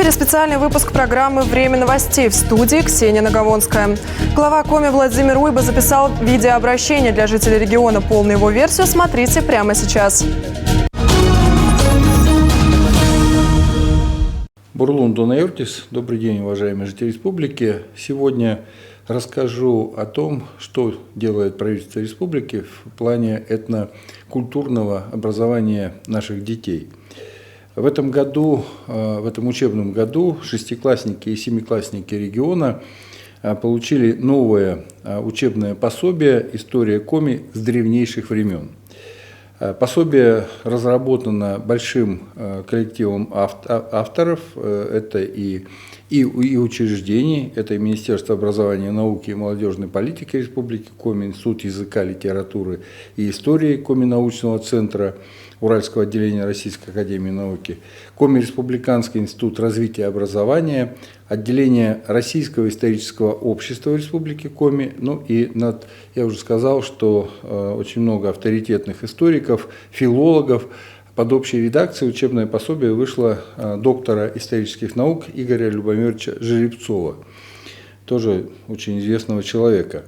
эфире специальный выпуск программы «Время новостей», в студии Ксения Наговонская. Глава Коми Владимир Уйба записал видеообращение для жителей региона. Полную его версию смотрите прямо сейчас. Бурлун Донаёртис. Добрый день, уважаемые жители республики. Сегодня расскажу о том, что делает правительство республики в плане этнокультурного образования наших детей. В этом году, в этом учебном году, шестиклассники и семиклассники региона получили новое учебное пособие «История Коми с древнейших времен». Пособие разработано большим коллективом авторов, это и учреждений, это и Министерство образования, науки и молодежной политики Республики Коми, Институт языка, литературы и истории Коми научного центра Уральского отделения Российской академии науки, Коми Республиканский институт развития образования, отделение Российского исторического общества Республики Коми. Ну и я уже сказал, что очень много авторитетных историков, филологов. Под общей редакцией учебное пособие вышло доктора исторических наук Игоря Любомировича Жеребцова, тоже очень известного человека.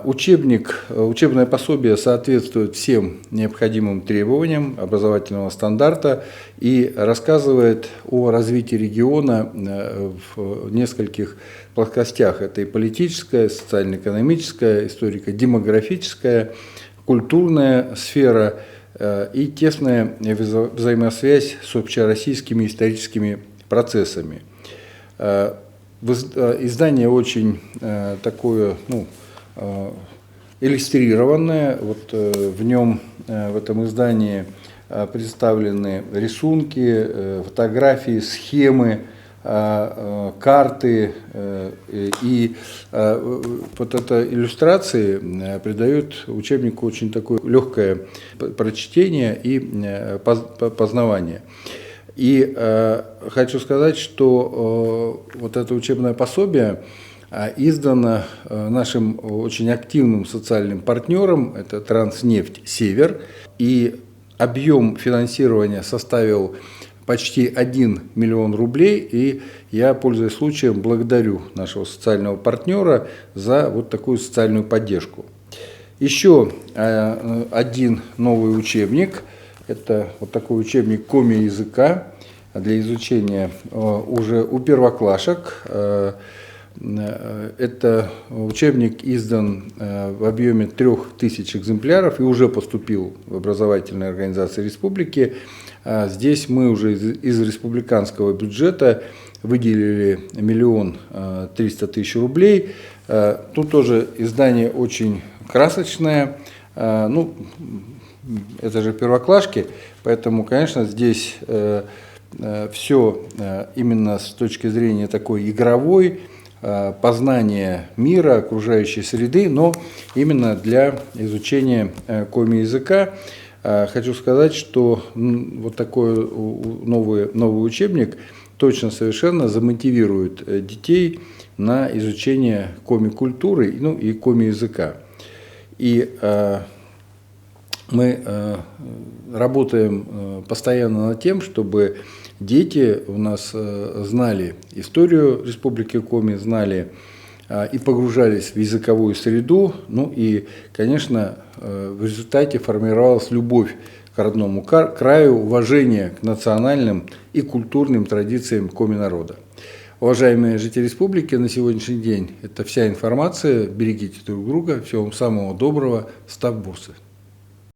Учебное пособие соответствует всем необходимым требованиям образовательного стандарта и рассказывает о развитии региона в нескольких плоскостях. Это и политическая, социально-экономическая, историко-демографическая, культурная сфера и тесная взаимосвязь с общероссийскими историческими процессами. Издание очень такое, иллюстрированное. Вот в нем, в этом издании представлены рисунки, фотографии, схемы, карты, и вот эта иллюстрации придают учебнику очень такое легкое прочтение и познавание. И хочу сказать, что вот это учебное пособие издано нашим очень активным социальным партнером, это Транснефть Север, и объем финансирования составил почти 1 миллион рублей, и я, пользуясь случаем, благодарю нашего социального партнера за вот такую социальную поддержку. Еще один новый учебник, это вот такой учебник Коми языка для изучения уже у первоклашек. Это учебник издан в объеме 3000 экземпляров и уже поступил в образовательные организации республики. Здесь мы уже из республиканского бюджета выделили 1 300 000 рублей. Тут тоже издание очень красочное. Это же первоклашки, поэтому, конечно, здесь все именно с точки зрения такой игровой, познания мира, окружающей среды, но именно для изучения коми языка. Хочу сказать, что вот такой новый учебник точно совершенно замотивирует детей на изучение коми-культуры, и коми-языка. И мы работаем постоянно над тем, чтобы дети у нас знали историю Республики Коми, знали и погружались в языковую среду, и, конечно, в результате формировалась любовь к родному краю, уважение к национальным и культурным традициям коми-народа. Уважаемые жители республики, на сегодняшний день это вся информация. Берегите друг друга. Всего вам самого доброго. Став Бурсы.